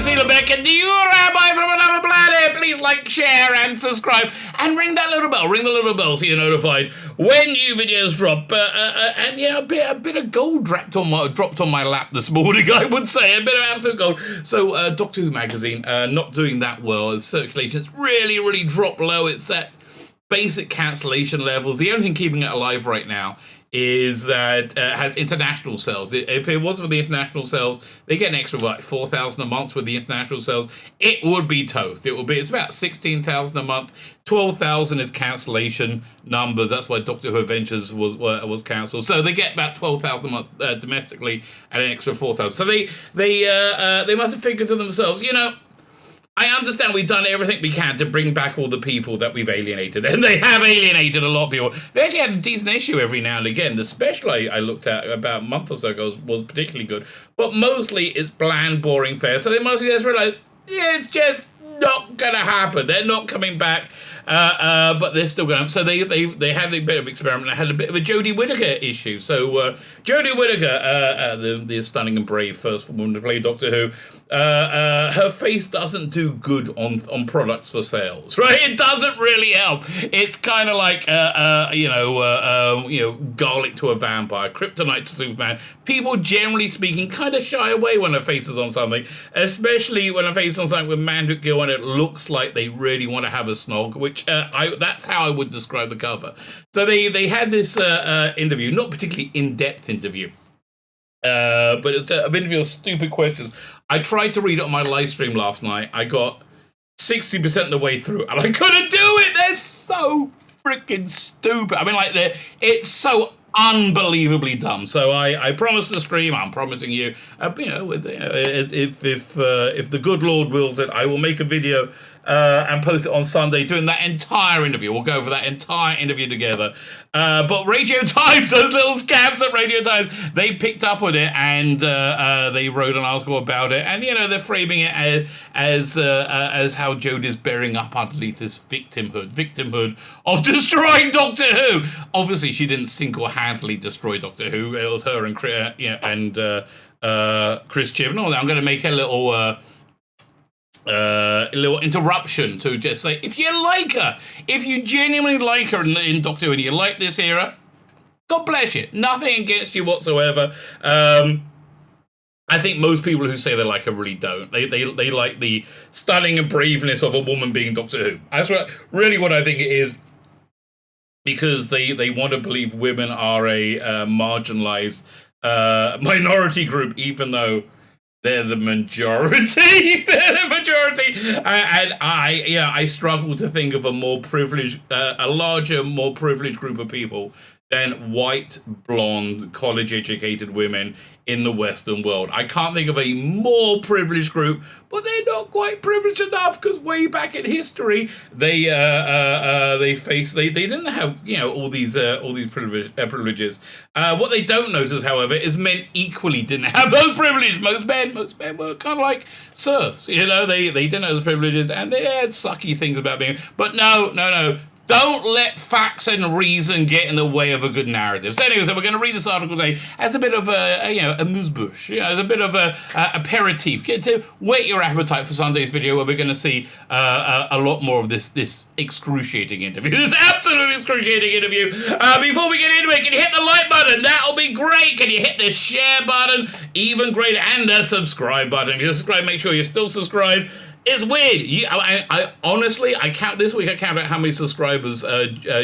Tzvi Lebetkin, the Rabbi from another planet. Please like, share, and subscribe, and ring that little bell. Ring the little bell so you're notified when new videos drop. And yeah, a bit of gold dropped on my lap this morning. I would say a bit of absolute gold. So Doctor Who magazine not doing that well. Its circulation's really dropped low. It's at basic cancellation levels. The only thing keeping it alive right now is that has international sales. If it wasn't for the international sales, they get an extra like 4,000 a month with the international sales. It would be toast. It's about 16,000 a month. 12,000 is cancellation numbers. That's why Doctor Who Adventures was cancelled. So they get about 12,000 a month domestically and an extra 4,000. So they must have figured to themselves, you know, I understand we've done everything we can to bring back all the people that we've alienated, and they have alienated a lot of people. They actually had a decent issue every now and again. The special I looked at about a month or so ago was particularly good, but mostly it's bland, boring fare. So they mostly just realised, yeah, it's just not going to happen. They're not coming back, but they're still going to. So they had a bit of experiment. They had a bit of a Jodie Whittaker issue. So Jodie Whittaker, the stunning and brave first woman to play Doctor Who, her face doesn't do good on products for sales, right? It doesn't really help. It's kind of like garlic to a vampire, kryptonite to Superman. People, generally speaking, kind of shy away when her face is on something, especially when her face is on something with Mandrake Gill and it looks like they really want to have a snog, which that's how I would describe the cover. So they had this interview, not particularly in-depth interview, but it's an interview of stupid questions. I tried to read it on my live stream last night. I got 60% of the way through, and I couldn't do it. They're so freaking stupid. I mean, like, it's so unbelievably dumb. So I promised the stream. I'm promising you. If the good Lord wills it, I will make a video and post it on Sunday doing that entire interview. We'll go over that entire interview together. But Radio Times, those little scabs at Radio Times, they picked up on it and they wrote an article about it. And, you know, they're framing it as how Jodie's bearing up underneath this victimhood of destroying Doctor Who. Obviously, she didn't single-handedly destroy Doctor Who. It was her and Chris Chibnall. I'm going to make a little interruption to just say, if you like her, if you genuinely like her in Doctor Who and you like this era, God bless you. Nothing against you whatsoever. I think most people who say they like her really don't. They like the stunning and braveness of a woman being Doctor Who. That's really what I think it is, because they want to believe women are a marginalized minority group, even though they're the majority. And I struggle to think of a larger, more privileged group of people than white, blonde, college-educated women in the Western world. I can't think of a more privileged group, but they're not quite privileged enough, because way back in history, they didn't have, you know, all these privileges. What they don't notice, however, is men equally didn't have those privileges. Most men were kind of like serfs, you know. They didn't have those privileges, and they had sucky things about being. But no. Don't let facts and reason get in the way of a good narrative. So anyway, we're going to read this article today as a bit of a amuse-bouche, as a bit of a aperitif. Get to whet your appetite for Sunday's video, where we're going to see a lot more of this excruciating interview. This absolutely excruciating interview. Before we get into it, can you hit the like button? That'll be great. Can you hit the share button? Even greater. And the subscribe button. If you're subscribed, make sure you're still subscribed. It's weird. I honestly, this week I counted out how many subscribers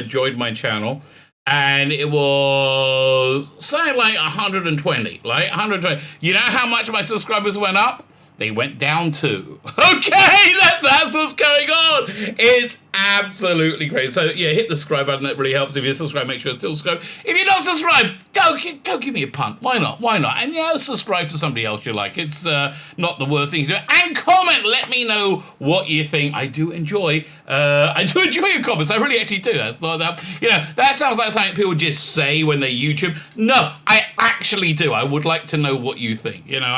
joined my channel, and it was something like 120. Like 120. You know how much my subscribers went up? They went down too. Okay, that's what's going on. It's absolutely great. So yeah, hit the subscribe button. That really helps. If you're subscribed, make sure you're still subscribed. If you're not subscribed, go give me a punt. Why not? And yeah, subscribe to somebody else you like. It's not the worst thing to do. And comment. Let me know what you think. I do enjoy your comments. I really actually do. That's not that. You know, that sounds like something people just say when they YouTube. No, I actually do. I would like to know what you think. You know, when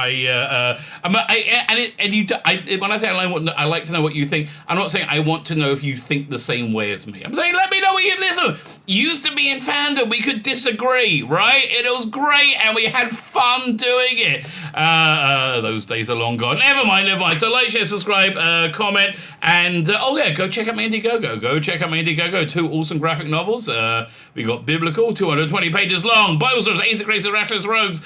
I say I like to know what you think, I'm not saying I want to know if you think the same way as me. I'm saying let me know what you listen. Used to be in fandom, we could disagree, right? It was great, and we had fun doing it. Those days are long gone. Never mind. So like, share, subscribe, comment, and go check out my Indiegogo. Go check out my Indiegogo. 2 awesome graphic novels. We got biblical, 220 pages long. Bible stories, Ancient Grace of Reckless Rogues.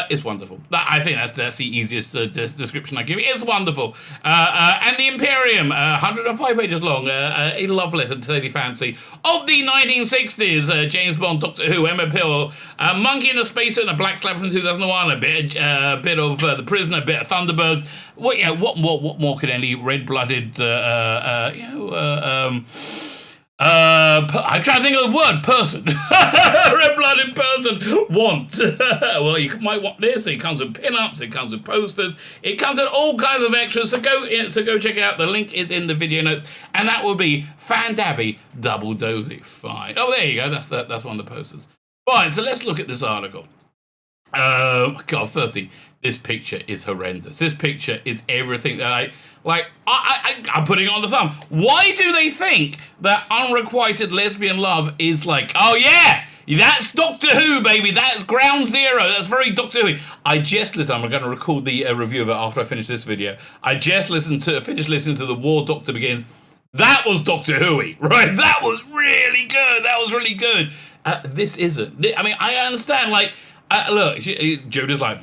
It's wonderful. I think that's the easiest description I give you. It's wonderful. And the Imperium, 105 pages long. A love letter to Lady Fancy of the 1960s. James Bond, Doctor Who, Emma Pill, Monkey in the Spacesuit, and the Black Slab from 2001. A bit of The Prisoner, a bit of Thunderbirds. What more could any red-blooded, I'm trying to think of the word, person. Red-blooded person want. Well, you might want this. It comes with pin-ups. It comes with posters. It comes with all kinds of extras. So go check it out. The link is in the video notes. And that will be Fandabby Double Dozy. Fine. Oh, there you go. That's one of the posters. Fine, so let's look at this article. God, firstly, this picture is horrendous. This picture is everything that I'm putting it on the thumb. Why do they think that unrequited lesbian love is like, oh yeah, that's Doctor Who, baby, that's ground zero, that's very Doctor Who. I'm going to record the review of it after I finish this video. I just finished listening to The War Doctor Begins. That was Doctor Who-y, right? That was really good. This isn't. I mean, I understand, look, Jodie's like,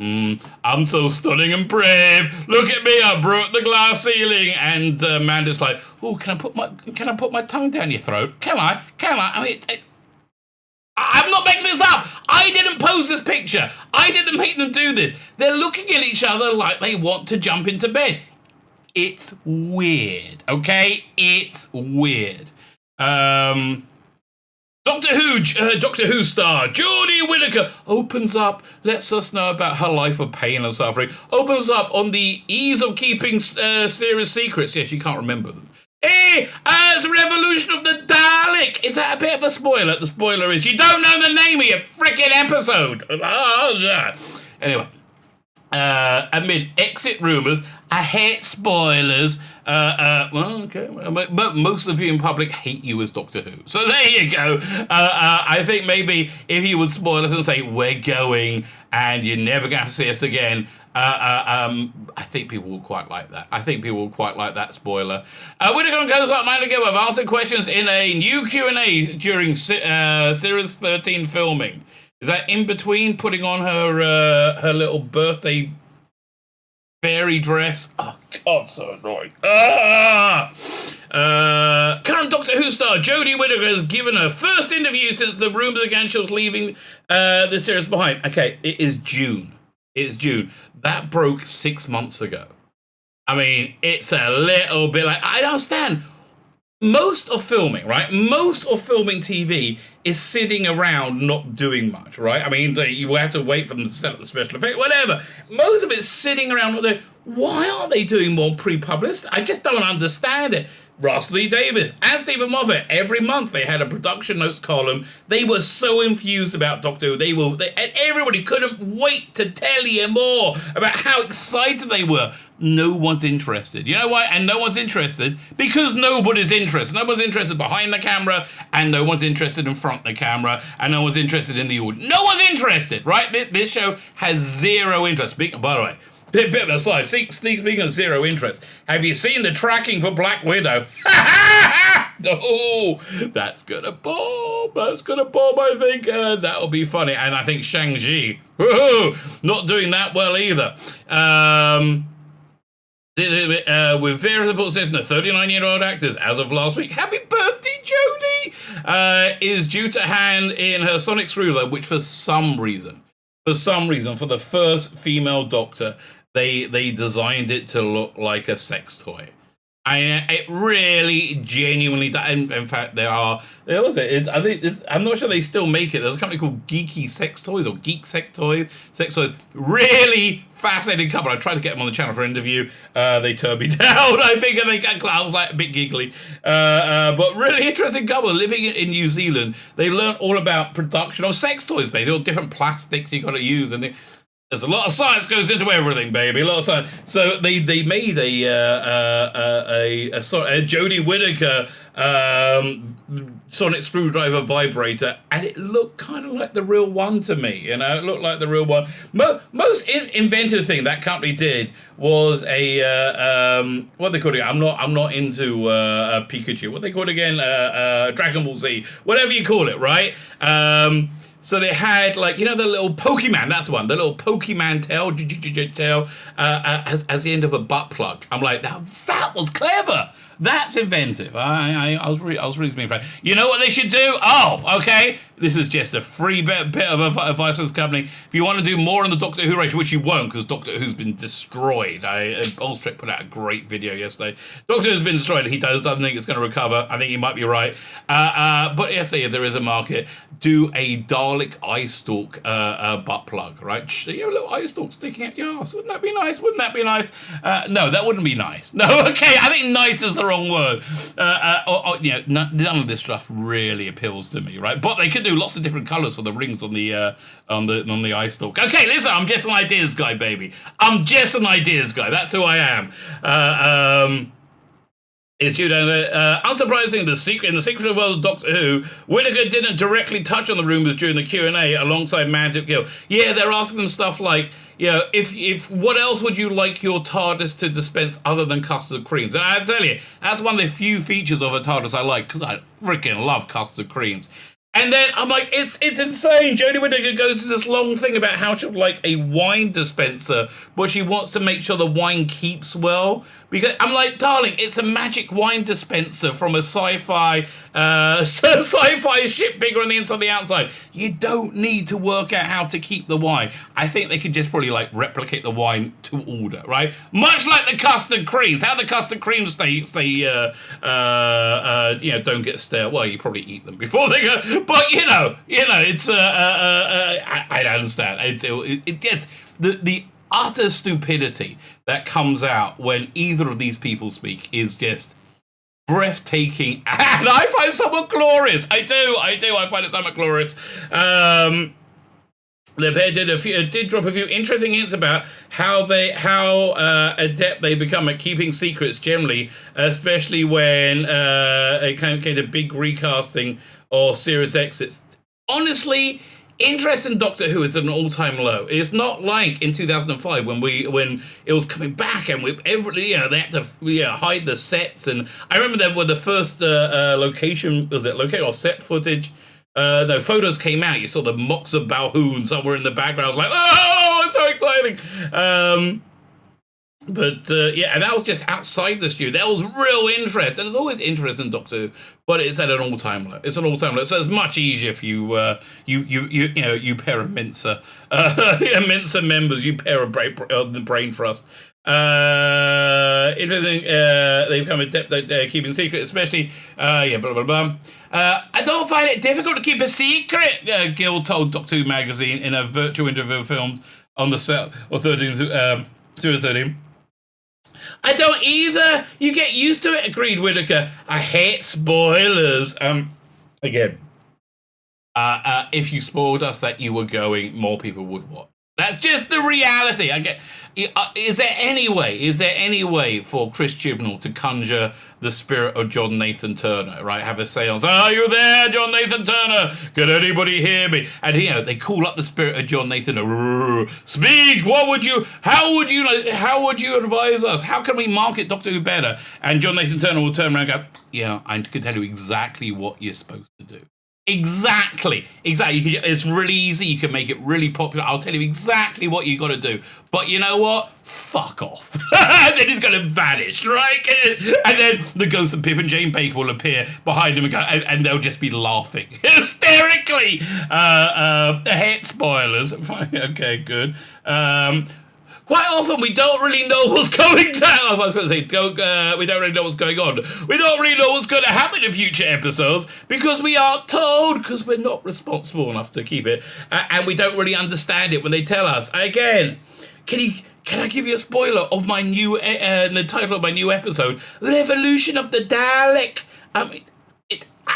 I'm so stunning and brave. Look at me, I broke the glass ceiling. And Amanda's like, oh, can I put my tongue down your throat? Can I? I mean, I'm not making this up. I didn't pose this picture. I didn't make them do this. They're looking at each other like they want to jump into bed. It's weird, okay? It's weird. Doctor Who star Jodie Whittaker opens up, lets us know about her life of pain and suffering, opens up on the ease of keeping serious secrets. Yeah, she can't remember them. It's the revolution of the Dalek. Is that a bit of a spoiler? The spoiler is you don't know the name of your frickin' episode. Anyway. Amid exit rumours, I hate spoilers. But most of the viewing public hate you as Doctor Who. So there you go. I think maybe if you would spoil us and say we're going and you're never going to see us again, I think people will quite like that. I think people will quite like that spoiler. Whittaker goes up, man, again. I've answered questions in a new Q&A during Series 13 filming. Is that in between putting on her little birthday fairy dress? Oh, God, so annoying. Current Doctor Who star Jodie Whittaker has given her first interview since the rumours began she was leaving the series behind. Okay, it is June. That broke 6 months ago. I mean, it's a little bit like, I don't understand. Most of filming TV is sitting around not doing much, right? I mean, you have to wait for them to set up the special effect, whatever. Most of it's sitting around not doing. Why aren't they doing more pre-published? I just don't understand it. Ross Lee Davis and Stephen Moffat, every month they had a production notes column. They were so infused about Doctor Who. And everybody couldn't wait to tell you more about how excited they were. No one's interested. You know why? And no one's interested because nobody's interested. No one's interested behind the camera, and no one's interested in front of the camera, and no one's interested in the audience. No one's interested, right? This show has zero interest. By the way, bit of an aside, speaking of zero interest, have you seen the tracking for Black Widow? Oh, that's gonna bomb. I think that'll be funny. And I think Shang-Chi, not doing that well either. With various reports said the 39-year-old actors, as of last week, happy birthday, Jodie, is due to hand in her sonic screwdriver, which for some reason, for the first female Doctor, they designed it to look like a sex toy. It really genuinely does. In fact, I'm not sure they still make it. There's a company called Geeky Sex Toys or Geek Sex Toys. Really fascinating couple. I tried to get them on the channel for an interview. They turned me down. I think I was like a bit giggly. But really interesting couple living in New Zealand. They learned all about production of sex toys, basically, all different plastics you got to use and There's a lot of science goes into everything, baby. A lot of science. So they made a Jodie Whittaker sonic screwdriver vibrator, and it looked kind of like the real one to me. You know, it looked like the real one. Most inventive thing that company did was what they call it. I'm not into Pikachu. What they call it again? Dragon Ball Z. Whatever you call it, right? So they had, like, you know, the little Pokemon, that's the one, the little Pokemon tail, as the end of a butt plug. I'm like, now that was clever. That's inventive. I was reasonably impressed. You know what they should do? Oh, okay. This is just a free bit of advice from this company. If you want to do more on the Doctor Who race, which you won't, because Doctor Who's been destroyed. Allstrick put out a great video yesterday. Doctor Who's been destroyed. He doesn't think it's going to recover. I think he might be right. But yes, there is a market. Do a Dalek eye stalk butt plug, right? You have a little eye stalk sticking out your ass. Wouldn't that be nice? Wouldn't that be nice? No, that wouldn't be nice. No, okay. I think nice is the wrong word. None of this stuff really appeals to me, right? But they could do lots of different colours for the rings on the eye stalk. Okay, listen, I'm just an ideas guy, baby. I'm just an ideas guy. That's who I am. It's due down there. Unsurprisingly, in the secret world of Doctor Who, Whittaker didn't directly touch on the rumours during the Q&A alongside Mandip Gill. Yeah, they're asking them stuff like, you know, if what else would you like your TARDIS to dispense other than custard creams? And I tell you, that's one of the few features of a TARDIS I like, because I freaking love custard creams. And then I'm like, it's insane. Jodie Whittaker goes to this long thing about how she'd like a wine dispenser, but she wants to make sure the wine keeps well. Because I'm like, darling, it's a magic wine dispenser from a sci-fi ship bigger on the inside than the outside. You don't need to work out how to keep the wine. I think they could just probably like replicate the wine to order, right? Much like the custard creams. How the custard creams stay don't get stale. Well, you probably eat them before they go. But you know, it's I understand. It gets the utter stupidity that comes out when either of these people speak is just breathtaking, and I find it somewhat glorious. I do. I find it somewhat glorious. The pair did drop a few interesting hints about how adept they become at keeping secrets generally, especially when it came to big recasting or series exits. Honestly, interest in Doctor Who is at an all-time low. It's not like in 2005 when it was coming back and they had to hide the sets. And I remember that when the first location or set footage. No, photos came out. You saw the mocks of Balhoun somewhere in the background. I was like, oh, it's so exciting. And that was just outside the studio. There was real interest, and there's always interest in Doctor Who, but it's at an all-time low. It's an all-time low. So it's much easier if you pair a Mensa, Mensa members, you pair a brain trust. Interesting. They become adept at keeping secret, especially blah blah blah. I don't find it difficult to keep a secret, Gil told Doctor Who magazine in a virtual interview filmed on the set of 13. I don't either. You get used to it, agreed Whittaker. I hate spoilers. Again, if you spoiled us that you were going, more people would watch. That's just the reality. I get. Is there any way for Chris Chibnall to conjure the spirit of John Nathan Turner, right? Have a seance. Are you there, John Nathan Turner? Can anybody hear me? And they call up the spirit of John Nathan. Speak. How would you advise us? How can we market Doctor Who better? And John Nathan Turner will turn around and go, yeah, I can tell you exactly what you're supposed to do. Exactly. It's really easy. You can make it really popular. I'll tell you exactly what you got to do. But you know what? Fuck off. And then he's going to vanish, right? And then the ghost of Pip and Jane Baker will appear behind him and they'll just be laughing hysterically. Hate spoilers. Okay, good. Quite often, we don't really know what's going down. I was going to say, we don't really know what's going on. We don't really know what's going to happen in future episodes because we aren't told, because we're not responsible enough to keep it. And we don't really understand it when they tell us. Again, can I give you a spoiler of my new, the title of my new episode? The Evolution of the Dalek. I mean,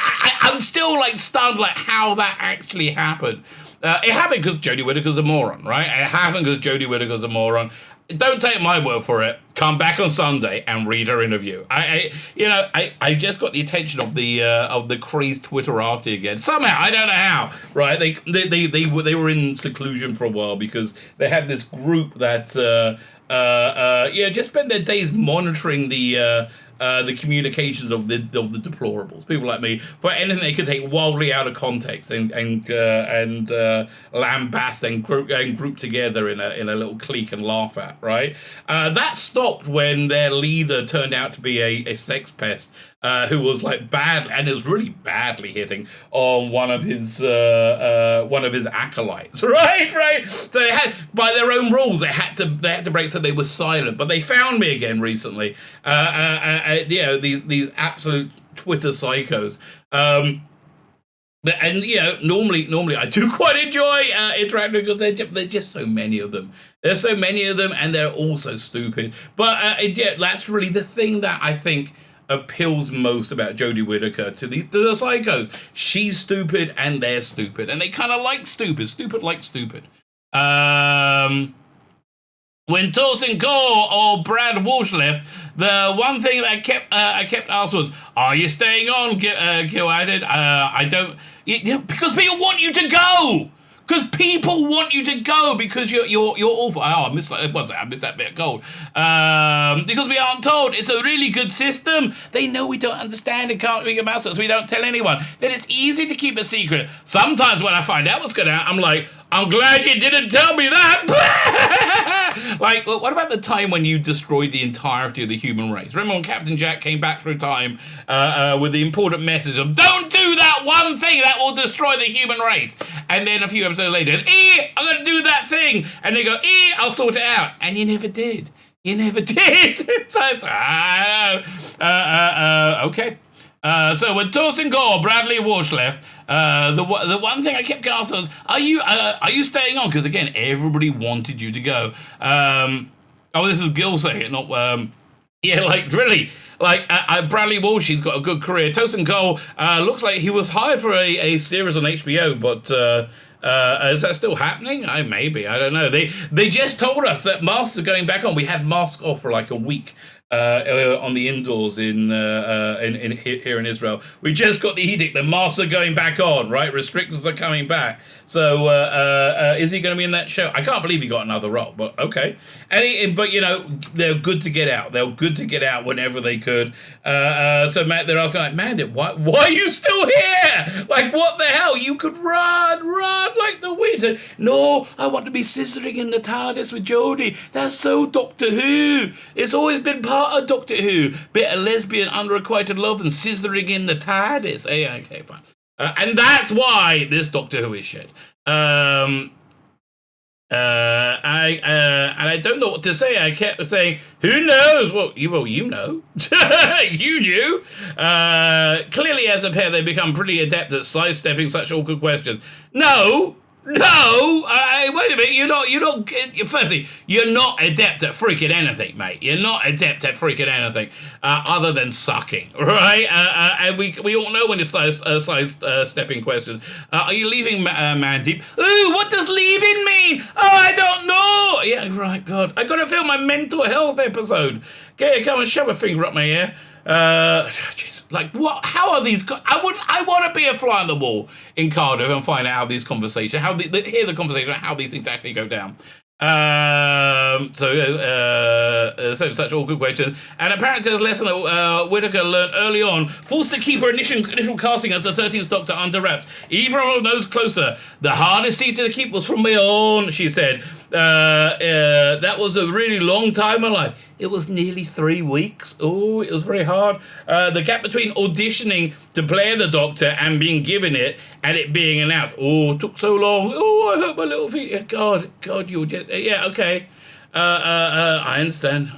I'm still stunned how that actually happened. It happened because Jodie Whittaker's a moron, right? It happened because Jodie Whittaker's a moron. Don't take my word for it. Come back on Sunday and read her interview. I just got the attention of the crazed Twitterati again. Somehow, I don't know how. Right? They were in seclusion for a while because they had this group that just spend their days monitoring the communications of the deplorables, people like me, for anything they could take wildly out of context and lambast and group together in a little clique and laugh at. Right, that stopped when their leader turned out to be a sex pest who was like bad, and it was really badly hitting on one of his acolytes. Right. So they had, by their own rules, they had to break, so they were silent. But they found me again recently. These absolute Twitter psychos. Normally I do quite enjoy interacting because there's just so many of them. There's so many of them, and they're all so stupid. But that's really the thing that I think appeals most about Jodie Whittaker to the psychos. She's stupid and they're stupid, and they kind of like stupid like stupid. When Torsten Cole or Brad Walsh left, the one thing that I kept asking was, "Are you staying on?" Gil added, "I don't," because people want you to go. Because people want you to go because you're awful. Oh, I missed that bit of gold. Because we aren't told. It's a really good system. They know we don't understand and can't read about it, so we don't tell anyone. Then it's easy to keep a secret. Sometimes when I find out what's going on, I'm like, I'm glad you didn't tell me that. Like, what about the time when you destroyed the entirety of the human race? Remember when Captain Jack came back through time with the important message of, don't do that one thing that will destroy the human race. And then a few episodes later, I'm going to do that thing. And they go, I'll sort it out. And you never did. You never did. So it's, okay. So when Torsten Gore, Bradley Walsh left, the one thing I kept asking was, are you staying on? Because again, everybody wanted you to go. This is Gil saying it, not really. Like Bradley Walsh, he's got a good career. Torsten Cole looks like he was hired for a series on HBO, but is that still happening? Maybe, I don't know. They just told us that masks are going back on. We had masks off for like a week. On the indoors in here in Israel. We just got the edict. The masks are going back on, right? Restrictions are coming back. So is he going to be in that show? I can't believe he got another role, but okay. But they're good to get out. They're good to get out whenever they could. So Matt, they're asking like, man, why are you still here? Like, what the hell? You could run like the wind. No, I want to be scissoring in the TARDIS with Jodie. That's so Doctor Who. It's always been part of Doctor Who. Bit of lesbian unrequited love and scissoring in the TARDIS. Okay, fine. And that's why this Doctor Who is shit. And I don't know what to say. I kept saying, who knows? Well, you know. You knew. Clearly, as a pair, they become pretty adept at sidestepping such awkward questions. No, wait a minute, you're not, firstly, you're not adept at freaking anything, mate. You're not adept at freaking anything, other than sucking, right? And we all know when you stepping questions. Are you leaving Mandeep? Ooh, what does leaving mean? Oh, I don't know. Yeah, right, God. I gotta film my mental health episode. Okay, come and shove a finger up my ear. Jesus. Like, what? How are these? I want to be a fly on the wall in Cardiff and find out how these conversations, hear the conversation, how these things actually go down. So such awkward questions. And apparently there's a lesson that Whittaker learned early on, forced to keep her initial casting as the 13th Doctor under wraps, even from those closer. The hardest seat to keep was from my own, she said. That was a really long time in life. It was nearly 3 weeks. Oh, it was very hard. The gap between auditioning to play the Doctor and being given it and it being announced. Oh, it took so long. Oh, I hurt my little feet. God, you just... Yeah, okay. I understand.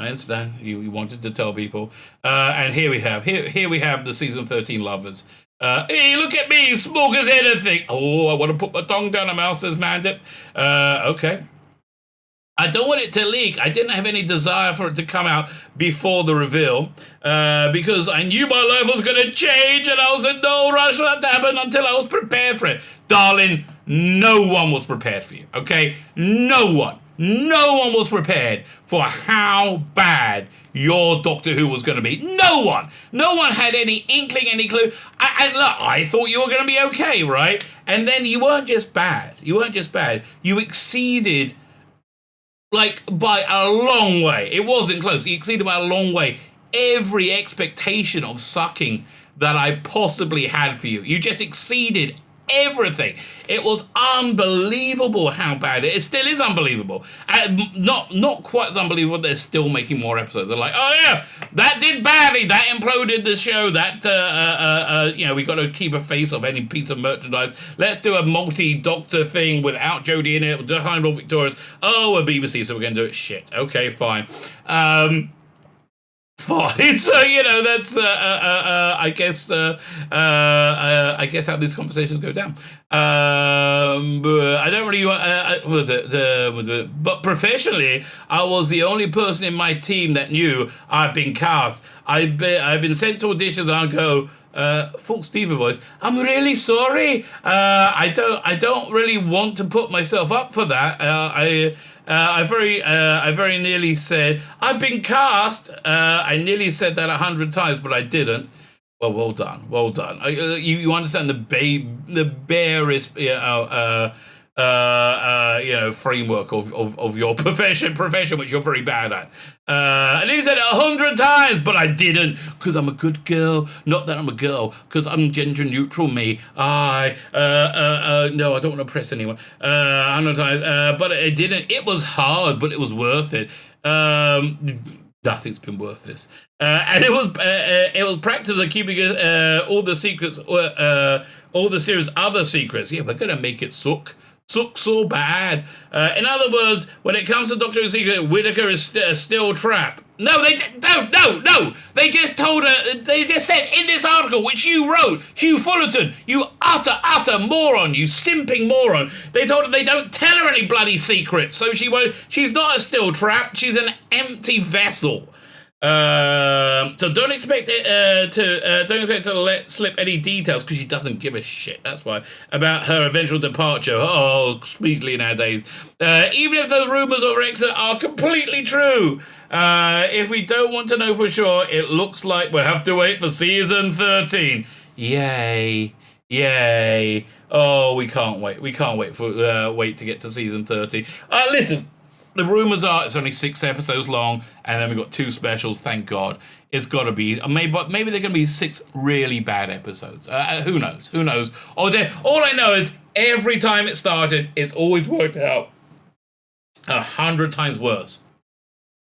You wanted to tell people. And here we have the season 13 lovers. Hey, look at me, smug as anything. Oh, I want to put my tongue down her mouth, says Mandip. Okay. I don't want it to leak. I didn't have any desire for it to come out before the reveal because I knew my life was going to change and I was in no rush for that to happen until I was prepared for it. Darling, no one was prepared for you, okay? No one was prepared for how bad your Doctor Who was going to be. No one had any inkling, any clue. And look, I thought you were going to be okay, right? And then you weren't just bad. You exceeded, like, by a long way. It wasn't close. You exceeded by a long way every expectation of sucking that I possibly had for you. You just exceeded everything. It was unbelievable how bad it still is. Unbelievable. Not quite as unbelievable. They're still making more episodes. They're like, oh yeah, that did badly. That imploded the show. That we got to keep a face of any piece of merchandise. Let's do a multi-doctor thing without Jodie in it. Behind all Victoria's. Oh, we're BBC, so we're going to do it. Shit. Okay, fine. Fine. So that's I guess how these conversations go down. I don't really but professionally, I was the only person in my team that knew I'd been cast. I've been sent to auditions, and I go, full Stevie voice, I'm really sorry. I don't really want to put myself up for that. I very nearly said, I've been cast. I nearly said that 100 times, but I didn't. Well done. You understand the barest, framework of your profession, which you're very bad at. I nearly said it 100 times, but I didn't, because I'm a good girl. Not that I'm a girl, because I'm gender neutral. Me, no, I don't want to impress anyone. 100 times, but I didn't. It was hard, but it was worth it. Nothing's been worth this. And it was practice of keeping all the secrets, all the series' other secrets. Yeah, we're gonna make it suck so bad. In other words, when it comes to Doctor Who's secret, Whittaker is still trapped. No, they no. They just told her. They just said in this article, which you wrote, Hugh Fullerton, you utter moron, you simping moron. They told her they don't tell her any bloody secrets, so she won't. She's not still trapped. She's an empty vessel. So don't expect it to let slip any details, because she doesn't give a shit. That's why, about her eventual departure. Oh, speedily nowadays. Even if those rumors of her exit are completely true, if we don't want to know for sure, it looks like we'll have to wait for season 13. Yay! Oh, we can't wait. We can't wait to get to season 13. Listen. The rumors are it's only 6 episodes long, and then we've got 2 specials. Thank God. It's got to be. Maybe they're going to be 6 really bad episodes. Who knows? All I know is every time it started, it's always worked out 100 times worse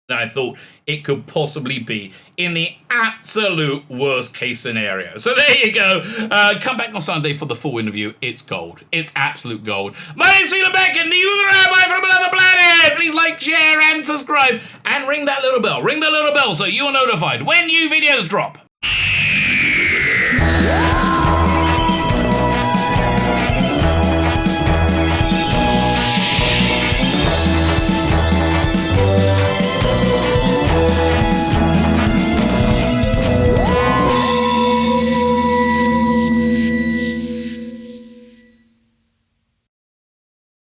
than I thought it could possibly be in the absolute worst case scenario. So there you go. Come back on Sunday for the full interview. It's gold. It's absolute gold. My name's Tzvi Lebetkin, the Rabbi from another planet. Please like, share, and subscribe, and ring that little bell. Ring the little bell so you're notified when new videos drop.